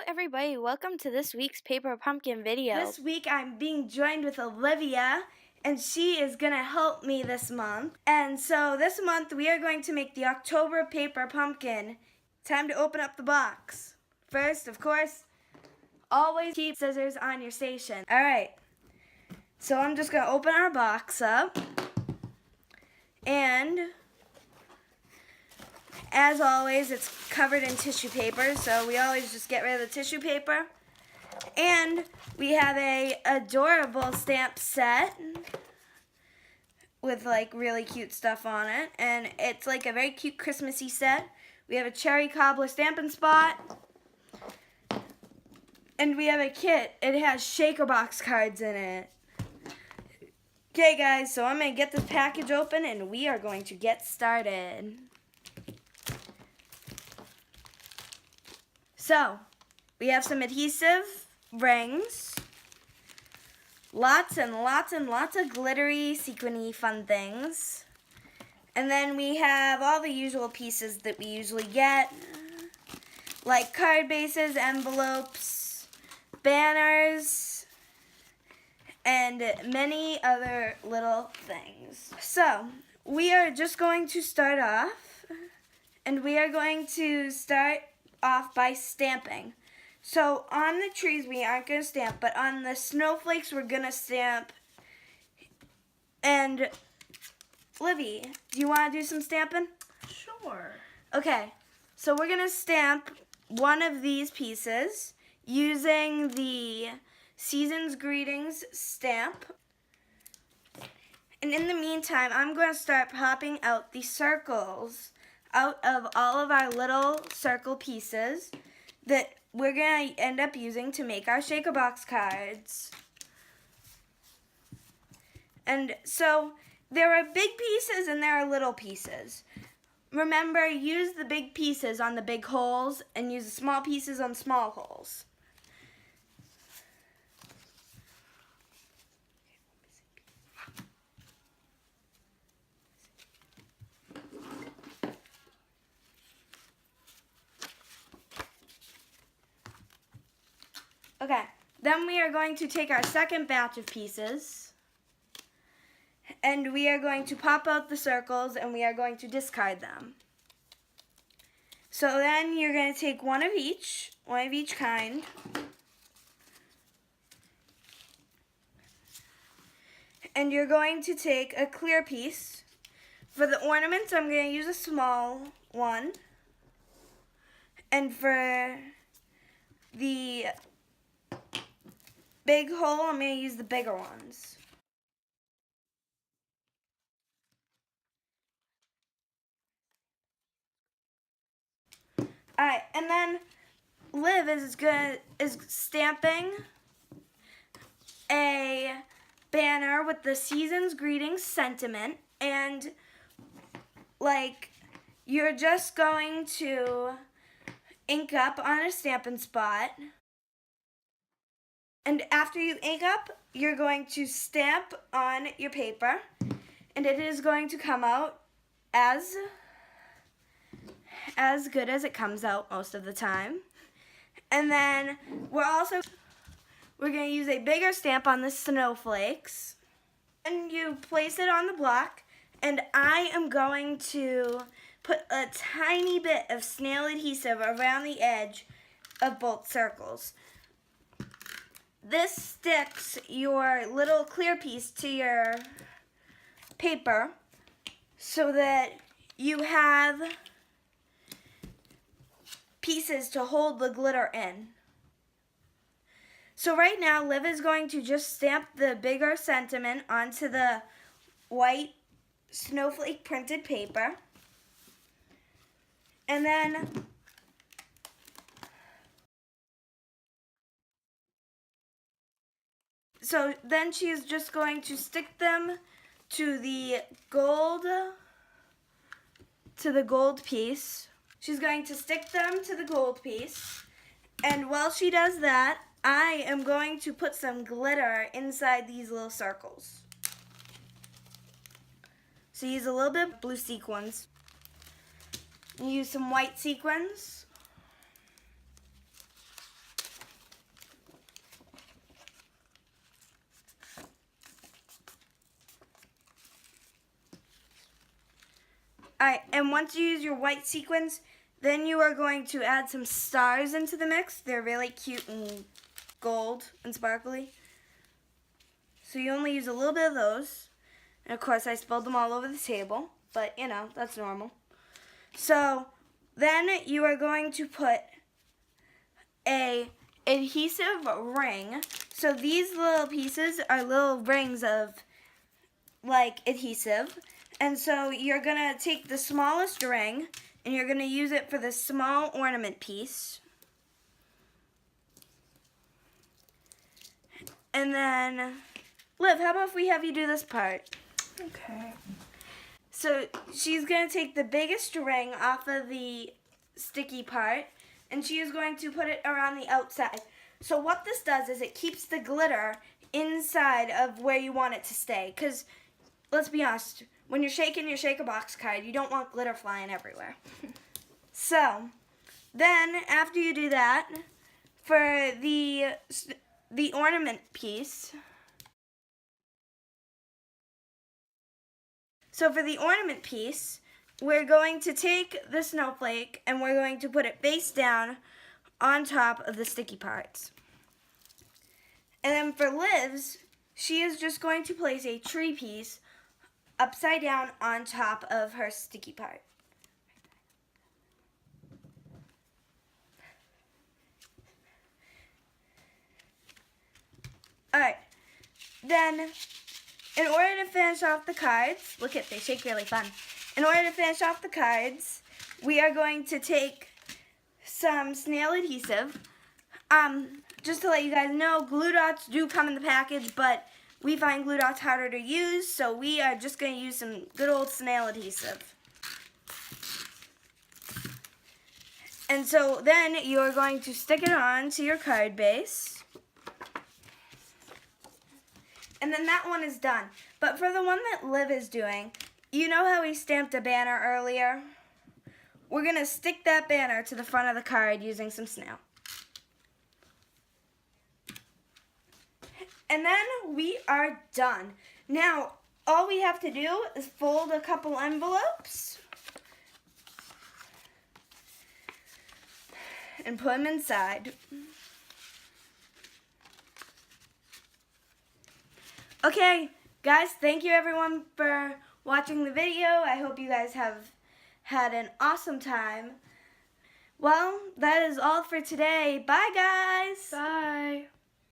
everybody, welcome to this week's Paper Pumpkin video. This week I'm being joined with Olivia, and she is going to help me this month. And so this month we are going to make the October Paper Pumpkin. Time to open up the box. First, of course, always keep scissors on your station. Alright, so I'm just going to open our box up. And as always, it's covered in tissue paper, so we always just get rid of the tissue paper. And we have a adorable stamp set with like really cute stuff on it, and it's like a very cute Christmassy set. We have a cherry cobbler Stampin' Spot, and we have a kit. It has shaker box cards in it. Okay guys, so I'm going to get this package open and we are going to get started. So, we have some adhesive rings, lots and lots and lots of glittery, sequiny, fun things. And then we have all the usual pieces that we usually get, like card bases, envelopes, banners, and many other little things. So, we are just going to start off, and we are going to start off by stamping. So on the trees we aren't going to stamp, but on the snowflakes we're going to stamp. And Livy, do you want to do some stamping? Sure. Okay, so we're going to stamp one of these pieces using the Season's Greetings stamp. And in the meantime, I'm going to start popping out the circles out of all of our little circle pieces that we're going to end up using to make our shaker box cards. And so there are big pieces and there are little pieces. Remember, use the big pieces on the big holes and use the small pieces on small holes. Okay, then we are going to take our second batch of pieces and we are going to pop out the circles and we are going to discard them. So then you're going to take one of each kind. And you're going to take a clear piece. For the ornaments, I'm going to use a small one. And for the big hole, I'm going to use the bigger ones. Alright, and then Liv is stamping a banner with the Season's Greetings sentiment, and like you're just going to ink up on a Stampin' Spot. And after you ink up, you're going to stamp on your paper, and it is going to come out as good as it comes out most of the time. And then we're going to use a bigger stamp on the snowflakes, and you place it on the block, and I am going to put a tiny bit of snail adhesive around the edge of both circles. This sticks your little clear piece to your paper so that you have pieces to hold the glitter in. So right now, Liv is going to just stamp the bigger sentiment onto the white snowflake printed paper. And then she's just going to stick them to the gold piece. She's going to stick them to the gold piece. And while she does that, I am going to put some glitter inside these little circles. So use a little bit of blue sequins. Use some white sequins. Alright, and once you use your white sequins, then you are going to add some stars into the mix. They're really cute and gold and sparkly. So you only use a little bit of those. And of course I spilled them all over the table, but you know, that's normal. So then you are going to put a adhesive ring. So these little pieces are little rings of like adhesive. And so you're gonna take the smallest ring and you're gonna use it for the small ornament piece. And then, Liv, how about if we have you do this part? Okay. So she's gonna take the biggest ring off of the sticky part and she is going to put it around the outside. So what this does is it keeps the glitter inside of where you want it to stay. Because, let's be honest, when you're shaking your Shake-a-Box card, you don't want glitter flying everywhere. So, then after you do that, for the ornament piece, we're going to take the snowflake and we're going to put it face down on top of the sticky parts. And then for Liv's, she is just going to place a tree piece upside down on top of her sticky part. Alright, then in order to finish off the cards, look at, they shake really fun. In order to finish off the cards, we are going to take some snail adhesive. Just to let you guys know, glue dots do come in the package, but we find glue dots harder to use, so we are just going to use some good old snail adhesive. And so then you're going to stick it on to your card base. And then that one is done. But for the one that Liv is doing, you know how we stamped a banner earlier? We're going to stick that banner to the front of the card using some snail. And then we are done. Now, all we have to do is fold a couple envelopes and put them inside. Okay, guys, thank you everyone for watching the video. I hope you guys have had an awesome time. Well, that is all for today. Bye, guys. Bye.